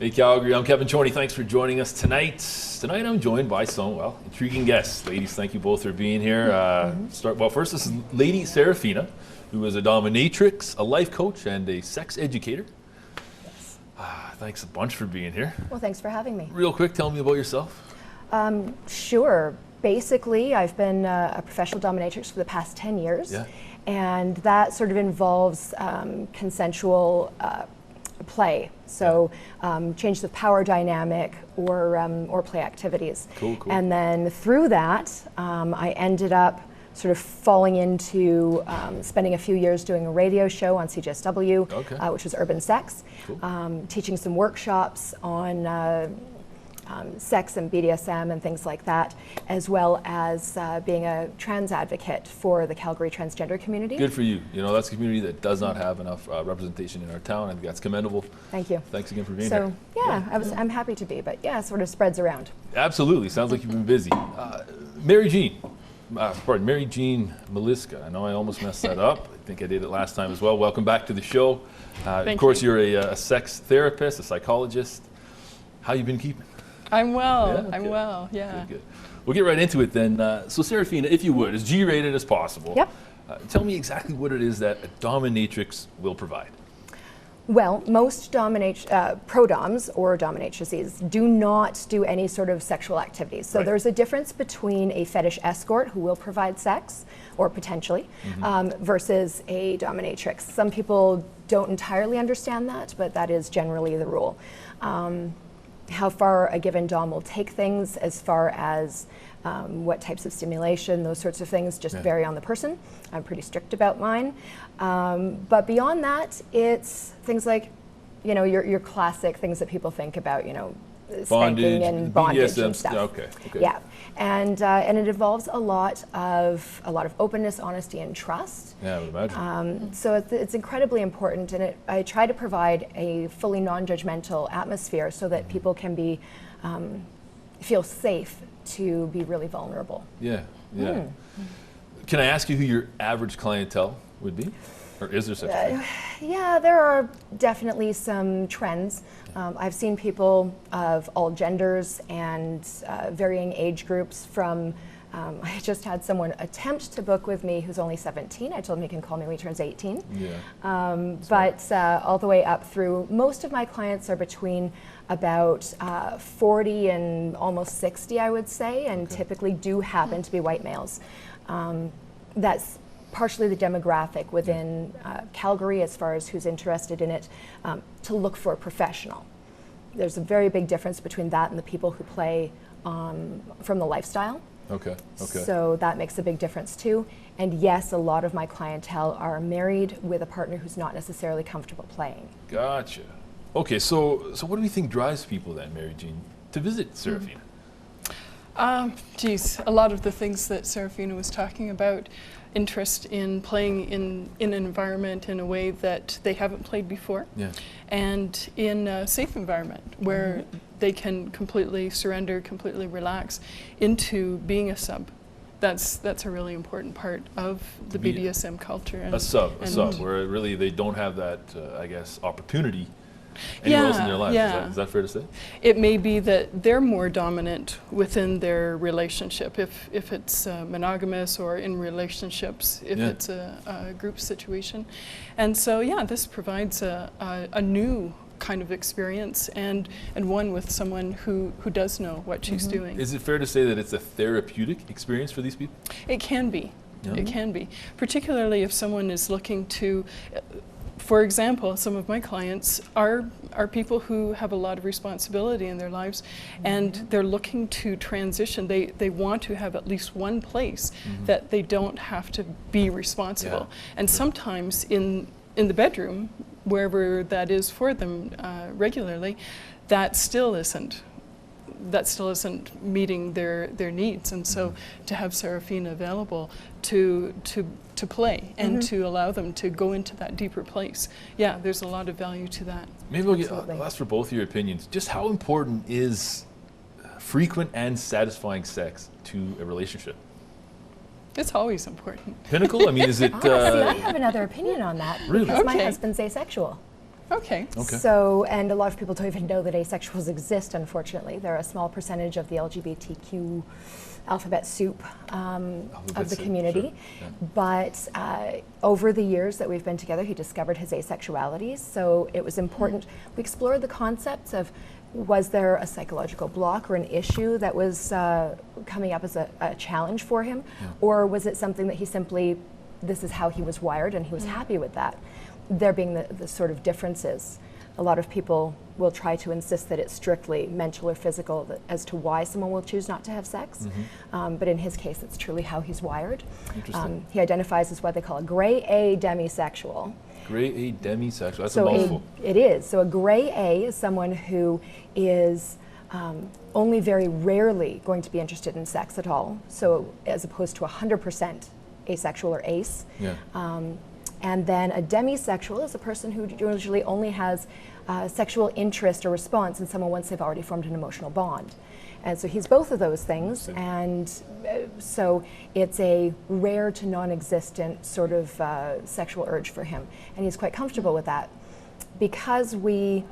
Hey Calgary, I'm Pt.1. Thanks for joining us tonight. Tonight I'm joined by some, intriguing guests. Ladies, thank you both for being here. First, this is Lady Serafina, who is a dominatrix, a life coach, and a sex educator. Yes. Thanks a bunch for being here. Well, thanks for having me. Real quick, tell me about yourself. Sure. Basically, I've been a professional dominatrix for the past 10 years. Yeah. And that sort of involves consensual play. So change the power dynamic or play activities. Cool. And then through that, I ended up sort of falling into spending a few years doing a radio show on CJSW, which was Urban Sex, Cool. Teaching some workshops on sex and BDSM and things like that, as well as being a trans advocate for the Calgary transgender community. Good for you. You know, that's a community that does not have enough representation in our town. I think that's commendable. Thank you. Thanks again for being here. I'm happy to be, but yeah, it sort of spreads around. Absolutely. Sounds like you've been busy. Mary Jean Maliska. I know I almost messed that up. I think I did it last time as well. Welcome back to the show. Of course, you're a sex therapist, a psychologist. How you been keeping? I'm well. Yeah, I'm well. Yeah. Good. We'll get right into it then. So, Serafina, if you would, as G-rated as possible, Yep. Tell me exactly what it is that a dominatrix will provide. Well, most pro-doms or dominatrices do not do any sort of sexual activities. So there's a difference between a fetish escort who will provide sex, or potentially, versus a dominatrix. Some people don't entirely understand that, but that is generally the rule. How far a given dom will take things, as far as what types of stimulation, those sorts of things, just vary on the person. I'm pretty strict about mine. But beyond that, it's things like, you know, your classic things that people think about, you know, spanking and bondage and stuff. Okay. Yeah, and it involves a lot of openness, honesty, and trust. Yeah, I would imagine. So it's incredibly important, and I try to provide a fully non-judgmental atmosphere so that people can be feel safe to be really vulnerable. Yeah. Can I ask you who your average clientele would be? Or is there such a thing? Yeah, there are definitely some trends. I've seen people of all genders and varying age groups from, I just had someone attempt to book with me who's only 17. I told him he can call me when he turns 18. Yeah. But all the way up through, most of my clients are between about 40 and almost 60, I would say, and typically do happen to be white males. That's partially the demographic within Calgary as far as who's interested in it, to look for a professional. There's a very big difference between that and the people who play from the lifestyle. Okay. So that makes a big difference too. And yes, a lot of my clientele are married with a partner who's not necessarily comfortable playing. Gotcha. Okay, so what do you think drives people then, Mary Jean, to visit Serafina? A lot of the things that Serafina was talking about, interest in playing in an environment in a way that they haven't played before, and in a safe environment where they can completely surrender, completely relax into being a sub. That's a really important part of the BDSM culture. A sub, where really they don't have that, opportunity anywhere else in their lives. Is that fair to say? It may be that they're more dominant within their relationship, if it's monogamous, or in relationships, if it's a group situation. And so, this provides a new kind of experience, and one with someone who does know what she's doing. Is it fair to say that it's a therapeutic experience for these people? It can be. It can be, particularly if someone is looking to. For example, some of my clients are people who have a lot of responsibility in their lives, and they're looking to transition. They want to have at least one place that they don't have to be responsible. And sometimes in the bedroom, wherever that is for them regularly, that still isn't meeting their needs. And so to have Serafina available to play and to allow them to go into that deeper place, there's a lot of value to that. Maybe I'll ask for both of your opinions. Just how important is frequent and satisfying sex to a relationship? It's always important. Pinnacle? I mean, is it... See, I have another opinion on that. Really? Because my husband's asexual. Okay. Okay. So, and a lot of people don't even know that asexuals exist, unfortunately. They're a small percentage of the LGBTQ alphabet soup of the community. Sure. Yeah. But over the years that we've been together, he discovered his asexuality. So it was important. We explored the concepts of, was there a psychological block or an issue that was coming up as a challenge for him? Yeah. Or was it something that he simply, this is how he was wired and he was happy with that? There being the sort of differences. A lot of people will try to insist that it's strictly mental or physical as to why someone will choose not to have sex. But in his case, it's truly how he's wired. Interesting. He identifies as what they call a gray A demisexual. Gray A demisexual. That's So a mouthful. it is. So a gray A is someone who is only very rarely going to be interested in sex at all. So as opposed to 100% asexual or ace. Yeah. And then a demisexual is a person who usually only has sexual interest or response in someone once they've already formed an emotional bond. And so he's both of those things, and so it's a rare to non-existent sort of sexual urge for him, and he's quite comfortable with that. Because we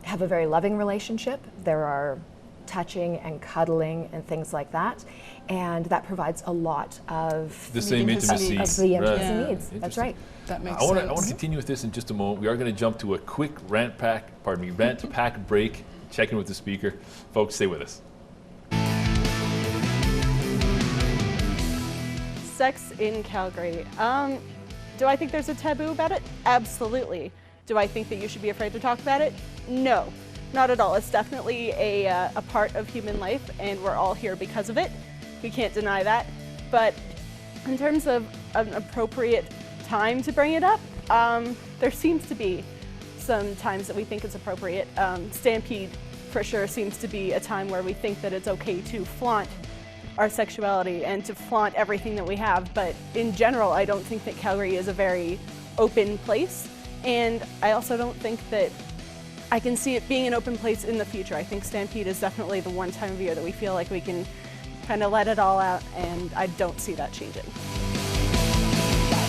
have a very loving relationship, there are touching and cuddling and things like that, and that provides a lot of The same Meeting his intimacy. needs. of the Right. intimacy Yeah. needs. That's Interesting. right. That makes I want sense. to continue with this in just a moment. We are going to jump to a quick rant to pack break. Check in with the speaker. Folks, stay with us. Sex in Calgary. Do I think there's a taboo about it? Absolutely. Do I think that you should be afraid to talk about it? No, not at all. It's definitely a part of human life, and we're all here because of it. We can't deny that. But in terms of an appropriate time to bring it up, there seems to be some times that we think it's appropriate. Stampede, for sure, seems to be a time where we think that it's okay to flaunt our sexuality and to flaunt everything that we have. But in general, I don't think that Calgary is a very open place. And I also don't think that I can see it being an open place in the future. I think Stampede is definitely the one time of year that we feel like we can kind of let it all out, and I don't see that changing.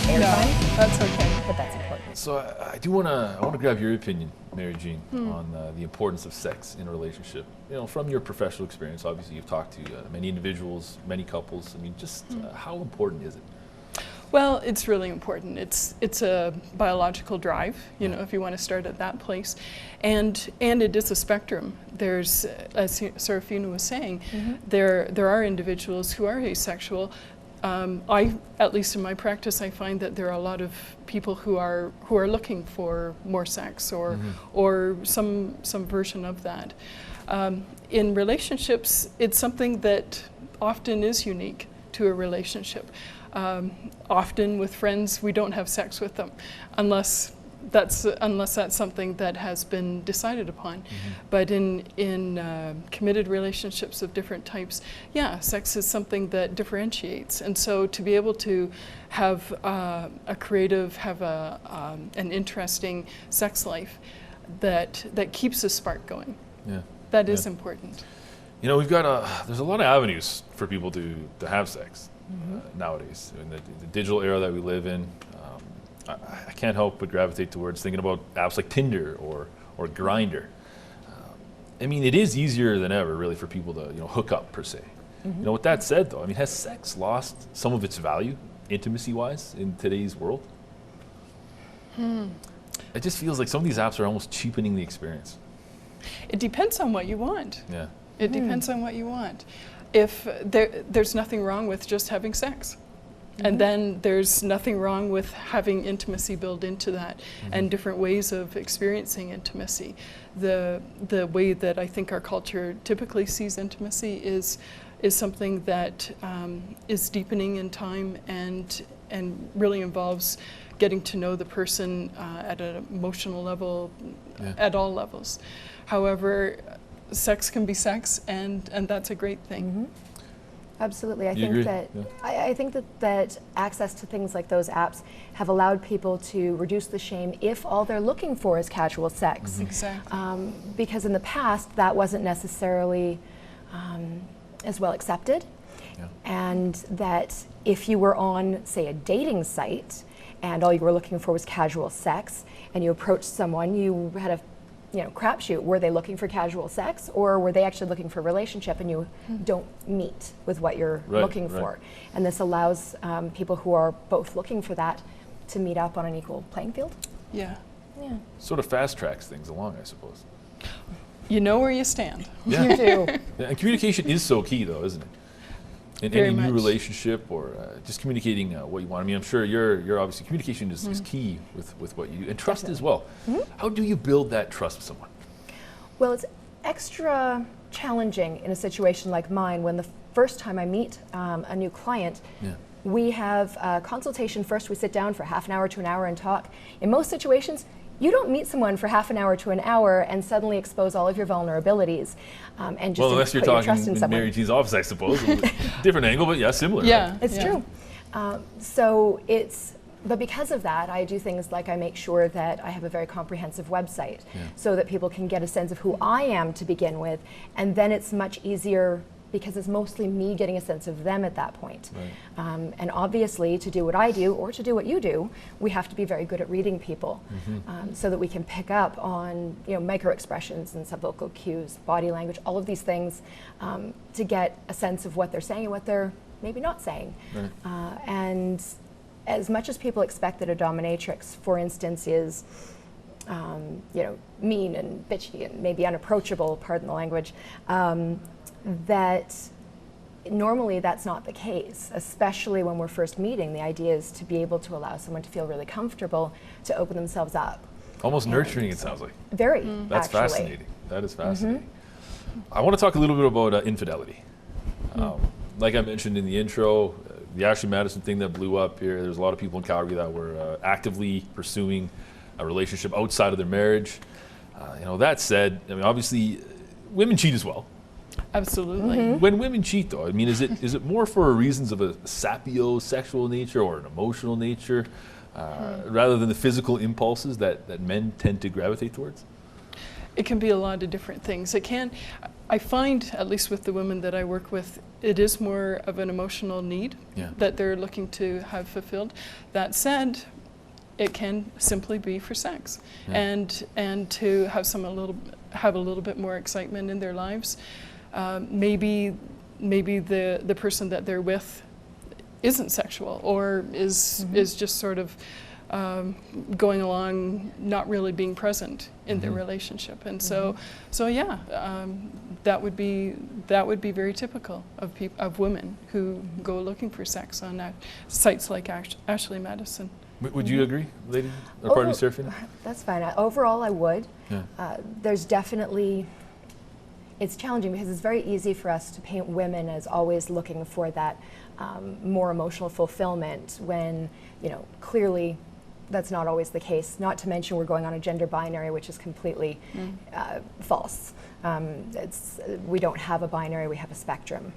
Air No, time, that's okay. but that's important. So I want to grab your opinion, Mary Jean, on the importance of sex in a relationship. You know, from your professional experience, obviously you've talked to many individuals, many couples. I mean, just how important is it? Well, it's really important. It's a biological drive, you know, if you want to start at that place, and it is a spectrum. There's, as Serafina was saying, there are individuals who are asexual. At least in my practice, I find that there are a lot of people who are looking for more sex or some version of that. In relationships, it's something that often is unique to a relationship. Often with friends, we don't have sex with them unless that's something that has been decided upon. But in committed relationships of different types, yeah, sex is something that differentiates. And so to be able to have a creative, have an interesting sex life that keeps the spark going, that is important. You know, we've got there's a lot of avenues for people to have sex nowadays in the digital era that we live in. I can't help but gravitate towards thinking about apps like Tinder or Grindr. I mean, it is easier than ever, really, for people to hook up per se. You know, with that said, though, I mean, has sex lost some of its value, intimacy-wise, in today's world? It just feels like some of these apps are almost cheapening the experience. It depends on what you want. Yeah. It depends on what you want. If there's nothing wrong with just having sex. And then there's nothing wrong with having intimacy built into that and different ways of experiencing intimacy. The way that I think our culture typically sees intimacy is something that is deepening in time and really involves getting to know the person at an emotional level, at all levels. However, sex can be sex, and that's a great thing. Absolutely. I You think agree? that Yeah. I think that access to things like those apps have allowed people to reduce the shame if all they're looking for is casual sex. Exactly. Because in the past that wasn't necessarily as well accepted, and that if you were on, say, a dating site and all you were looking for was casual sex, and you approached someone, you had a crapshoot. Were they looking for casual sex, or were they actually looking for a relationship, and you don't meet with what you're looking for? And this allows people who are both looking for that to meet up on an equal playing field. Yeah. Yeah. Sort of fast tracks things along, I suppose. You know where you stand. Yeah. You do. Yeah, and communication is so key, though, isn't it? In Very any new much. relationship, or just communicating what you want. I mean, I'm sure you're obviously, communication is key with what you do, and trust as well. How do you build that trust with someone? Well, it's extra challenging in a situation like mine when the first time I meet a new client, we have a consultation first. We sit down for half an hour to an hour and talk. In most situations, you don't meet someone for half an hour to an hour and suddenly expose all of your vulnerabilities and just Well, unless you're put your talking trust in in someone. Mary Jean's office, I suppose. Different angle, but yeah, similar. Yeah. Right? It's true. But because of that, I do things like I make sure that I have a very comprehensive website so that people can get a sense of who I am to begin with, and then it's much easier because it's mostly me getting a sense of them at that point. Right. And obviously, to do what I do or to do what you do, we have to be very good at reading people so that we can pick up on micro expressions and subvocal cues, body language, all of these things to get a sense of what they're saying and what they're maybe not saying. Right. And as much as people expect that a dominatrix, for instance, is mean and bitchy and maybe unapproachable, pardon the language, that normally that's not the case, especially when we're first meeting. The idea is to be able to allow someone to feel really comfortable, to open themselves up. Almost nurturing, it sounds like. Very, That's actually. fascinating. That is fascinating. I want to talk a little bit about infidelity. Like I mentioned in the intro, the Ashley Madison thing that blew up here, there's a lot of people in Calgary that were actively pursuing a relationship outside of their marriage. That said, I mean, obviously, women cheat as well. Absolutely. When women cheat, though, I mean, is it more for reasons of a sapiosexual nature or an emotional nature, rather than the physical impulses that men tend to gravitate towards? It can be a lot of different things. I find, at least with the women that I work with, it is more of an emotional need that they're looking to have fulfilled. That said, it can simply be for sex and to have a little bit more excitement in their lives. Maybe the person that they're with isn't sexual or is just sort of going along, not really being present in their relationship, and so that would be very typical of women who go looking for sex on sites like Ashley Madison. Would you agree, lady? Or pardon me, Serafina? That's fine. Overall, I would. Yeah. There's definitely, it's challenging because it's very easy for us to paint women as always looking for that more emotional fulfillment when, clearly that's not always the case. Not to mention we're going on a gender binary, which is completely false. We don't have a binary, we have a spectrum.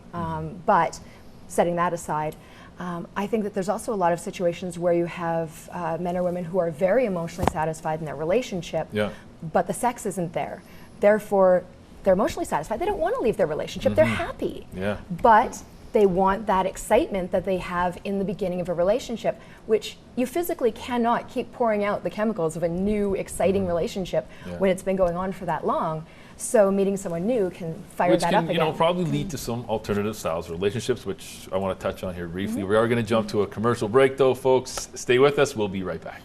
But setting that aside, I think that there's also a lot of situations where you have men or women who are very emotionally satisfied in their relationship, but the sex isn't there. Therefore, they're emotionally satisfied. They don't want to leave their relationship. They're happy. But they want that excitement that they have in the beginning of a relationship, which you physically cannot keep pouring out the chemicals of a new, exciting relationship when it's been going on for that long. So meeting someone new can fire that up again. Which can, probably lead to some alternative styles of relationships, which I want to touch on here briefly. We are going to jump to a commercial break, though, folks. Stay with us. We'll be right back.